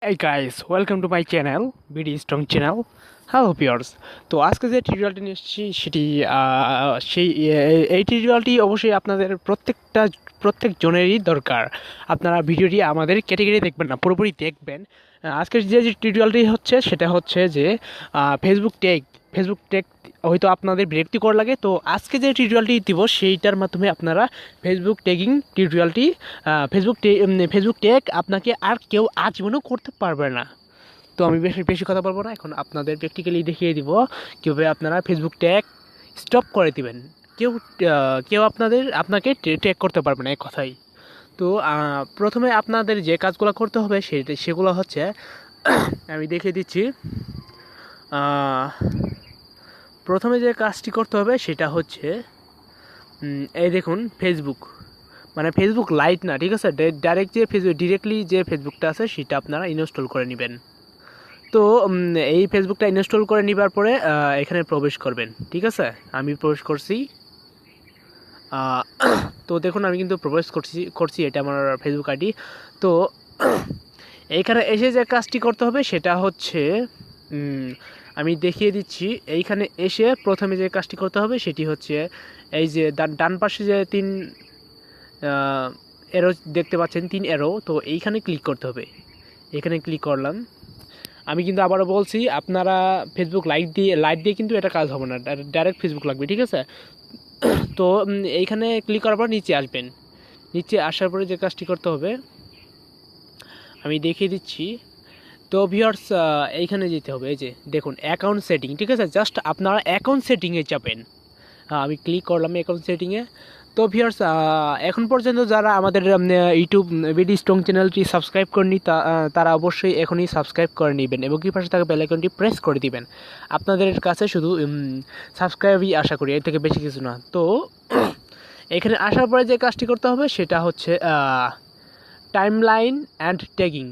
Hey guys, welcome to my channel, BD Strong channel. Hello viewers, তো আজকে যে টিউটোরিয়ালটি নিয়ে এসেছি সেটি এই টিউটোরিয়ালটি অবশ্যই আপনাদের প্রত্যেক জনেরই দরকার। আপনারা ভিডিওটি আমাদের ক্যাটেগরি দেখবেন না, পুরোপুরি দেখবেন। আজকের যে টিউটোরিয়ালটি হচ্ছে সেটা হচ্ছে যে ফেসবুক ট্যাগ হয়তো আপনাদের বিরক্তিকর লাগে, তো আজকে যে টিউটোরিয়ালটি দিব সেইটার মাধ্যমে আপনারা ফেসবুক ট্যাগিং টিউটোরিয়ালটি ফেসবুক ট্যাগ আপনাকে আর কেউ আজীবনও করতে পারবে না। তো আমি বেশি বেশি কথা বলবো না, এখন আপনাদের প্র্যাকটিক্যালি দেখিয়ে দিব কীভাবে আপনারা ফেসবুক ট্যাগ স্টপ করে দিবেন। কেউ আপনাকে ট্যাগ করতে পারবে না, এক কথাই। তো প্রথমে আপনাদের যে কাজগুলো করতে হবে সেগুলো হচ্ছে আমি দেখিয়ে দিচ্ছি। প্রথমে যে কাজটি করতে হবে সেটা হচ্ছে এই দেখুন, ফেসবুক লাইট না, ঠিক আছে, ডিরেক্টলি যে ফেসবুকটা আছে সেটা আপনারা ইনস্টল করে নেবেন। তো এই ফেসবুকটা ইনস্টল করে নেবার পরে এখানে প্রবেশ করবেন, ঠিক আছে। আমি প্রবেশ করছি। তো দেখুন, আমি কিন্তু প্রবেশ করছি, এটা আমার ফেসবুক আইডি। তো এইখানে এসে যে কাজটি করতে হবে সেটা হচ্ছে আমি দেখিয়ে দিচ্ছি। এইখানে এসে প্রথমে যে কাজটি করতে হবে সেটি হচ্ছে এই যে ডান পাশে যে তিন এরো দেখতে পাচ্ছেন, 3 এরো, তো এইখানে ক্লিক করতে হবে। এখানে ক্লিক করলাম। আমি কিন্তু আবারও বলছি, আপনারা ফেসবুক লাইট দিয়ে কিন্তু এটা কাজ হবে না, ডাইরেক্ট ফেসবুক লাগবে, ঠিক আছে। তো এইখানে ক্লিক করার পর নিচে আসবেন। নিচে আসার পরে যে কাজটি করতে হবে আমি দেখিয়ে দিচ্ছি। তো ভিউয়ার্স, এইখানে যেতে হবে, এই যে দেখুন অ্যাকাউন্ট সেটিং, ঠিক আছে। জাস্ট আপনারা অ্যাকাউন্ট সেটিংয়ে যাবেন। আমি ক্লিক করলাম অ্যাকাউন্ট সেটিংয়ে। তো ভিউয়ার্স, এখন পর্যন্ত যারা আমাদের ইউটিউব বিডি স্ট্রং চ্যানেলটি সাবস্ক্রাইব করেনি তারা অবশ্যই এখনই সাবস্ক্রাইব করে নেবেন এবং কি পাশে থাকা বেল আইকনটি প্রেস করে দিবেন। আপনাদের কাছে শুধু সাবস্ক্রাইবই আশা করি, এর থেকে বেশি কিছু না। তো এখানে আসার পরে যে কাজটি করতে হবে সেটা হচ্ছে টাইমলাইন অ্যান্ড ট্যাগিং,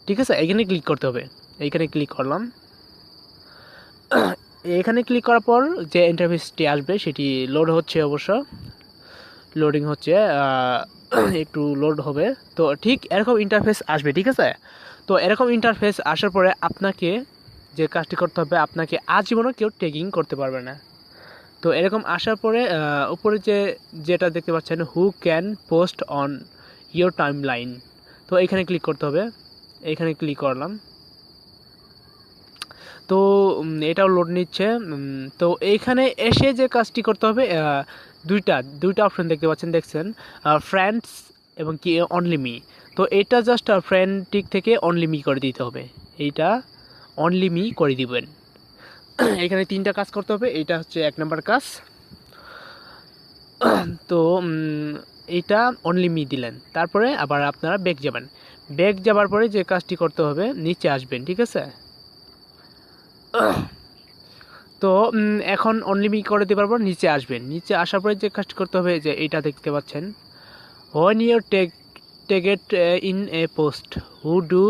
ঠিক আছে। এখানে ক্লিক করতে হবে। এইখানে ক্লিক করলাম। এখানে ক্লিক করার পর যে ইন্টারফেসটি আসবে সেটি লোড হচ্ছে, অবশ্য লোডিং হচ্ছে, একটু লোড হবে। তো ঠিক এরকম ইন্টারফেস আসবে, ঠিক আছে। তো এরকম ইন্টারফেস আসার পরে আপনাকে যে কাজটি করতে হবে, আপনাকে আজীবনও কেউ ট্যাগিং করতে পারবে না। তো এরকম আসার পরে উপরে যেটা দেখতে পাচ্ছেন, who can post on your time line, তো এখানে ক্লিক করতে হবে। এইখানে ক্লিক করলাম। তো এটাও লোড নিচ্ছে। তো এইখানে এসে যে কাজটি করতে হবে, দুইটা অপশন দেখছেন, ফ্রেন্ডস এবং কি অনলি মি। তো এটা জাস্ট ফ্রেন্ডটিক থেকে অনলি মি করে দিতে হবে, এইটা অনলি মি করে দিবেন। এখানে 3টা কাজ করতে হবে, এইটা হচ্ছে 1 নম্বর কাজ। তো এইটা অনলি মি দিলেন, তারপরে আবার আপনারা ব্যাক যাবার পরে যে কাজটি করতে হবে, নিচে আসবেন, ঠিক আছে। তো এখন অনলি মি করে দেওয়ার পর নিচে আসবেন। নিচে আসার পরে যে কাজটি করতে হবে, যে এইটা দেখতে পাচ্ছেন, when your target in a post, who do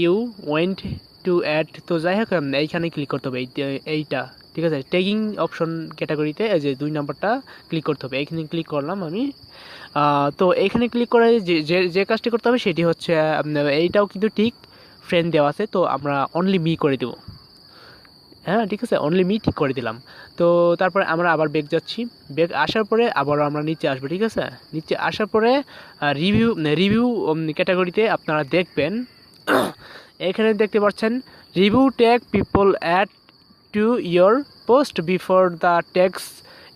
you want to add. তো যাই হোক, এইখানে ক্লিক করতে হবে, এইটা, ঠিক আছে। ট্যাগিং অপশন ক্যাটাগরিতে এই যে 2 নম্বরটা ক্লিক করতে হবে। এইখানে ক্লিক করলাম আমি। তো এইখানে ক্লিক করে যে কাজটি করতে হবে সেটি হচ্ছে, এইটাও কিন্তু ঠিক ফ্রেন্ড দেওয়া আছে, তো আমরা অনলি মি করে দেবো। হ্যাঁ, ঠিক আছে, অনলি মি ঠিক করে দিলাম। তো তারপরে আমরা আবার ব্যাক যাচ্ছি। ব্যাক আসার পরে আবারও আমরা নিচে আসবো, ঠিক আছে। নিচে আসার পরে রিভিউ ক্যাটাগরিতে আপনারা দেখবেন, এখানে দেখতে পাচ্ছেন review tag people add to your post before the tags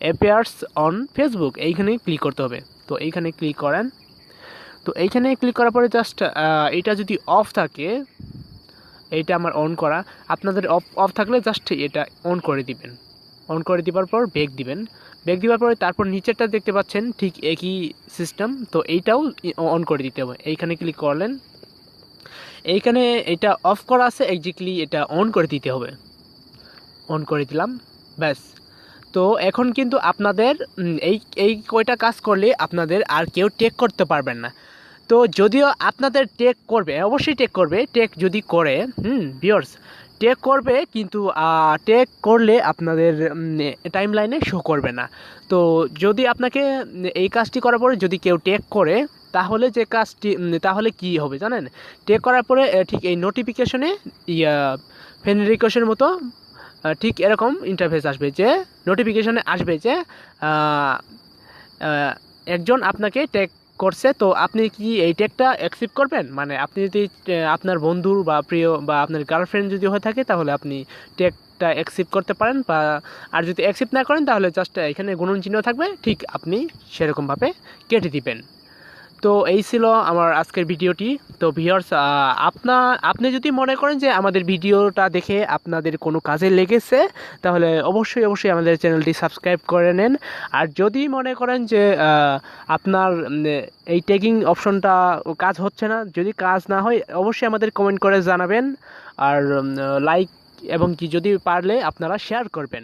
appears on Facebook. এইখানে ক্লিক করতে হবে। তো এইখানে ক্লিক করেন। তো এইখানে ক্লিক করার পরে জাস্ট এটা যদি অফ থাকে, এইটা আমার অন করা, আপনাদের অফ থাকলে জাস্ট এটা অন করে দিবেন। অন করে দেওয়ার পর ব্যাক দিবেন। ব্যাক দেওয়ার পরে তারপর নিচেরটা দেখতে পাচ্ছেন ঠিক একই সিস্টেম, তো এইটাও অন করে দিতে হবে। এইখানে ক্লিক করলেন। এইখানে এটা অফ করা আছে, এক্স্যাক্টলি এটা অন করে দিতে হবে। অন করে দিলাম, ব্যাস। তো এখন কিন্তু আপনাদের এই কয়টা কাজ করলে আপনাদের আর কেউ টেক করতে পারবেন না। তো যদিও আপনাদের টেক করবে, অবশ্যই টেক করবে, টেক যদি করে ভিউয়ার্স, টেক করবে, কিন্তু টেক করলে আপনাদের টাইম লাইনে শো করবে না। তো যদি আপনাকে এই কাজটি করার পরে যদি কেউ টেক করে, তাহলে যে কাজটি তাহলে কি হবে জানেন, টেক করার পরে ঠিক এই নোটিফিকেশনে ফ্রেন্ড রিকোয়েস্টের মতো ঠিক এরকম ইন্টারফেস আসবে, যে নোটিফিকেশনে আসবে যে একজন আপনাকে ট্যাগ করছে, তো আপনি কি এই ট্যাগটা অ্যাকসেপ্ট করবেন? মানে আপনি যদি আপনার বন্ধুর বা প্রিয় বা আপনার গার্লফ্রেন্ড যদি হয়ে থাকে তাহলে আপনি ট্যাগটা অ্যাকসেপ্ট করতে পারেন, বা আর যদি অ্যাকসেপ্ট না করেন তাহলে জাস্ট এখানে গুণন চিহ্ন থাকবে, ঠিক আপনি সেরকমভাবে কেটে দিবেন। তো এই ছিল আমার আজকের ভিডিওটি। তো ভিউয়ার্স, আপনি যদি মনে করেন যে আমাদের ভিডিওটা দেখে আপনাদের কোনো কাজে লেগেছে, তাহলে অবশ্যই অবশ্যই আমাদের চ্যানেলটি সাবস্ক্রাইব করে নেন। আর যদি মনে করেন যে আপনার এই ট্যাগিং অপশনটা কাজ হচ্ছে না, যদি কাজ না হয় অবশ্যই আমাদের কমেন্ট করে জানাবেন, আর লাইক এবং কি যদি পারলে আপনারা শেয়ার করবেন।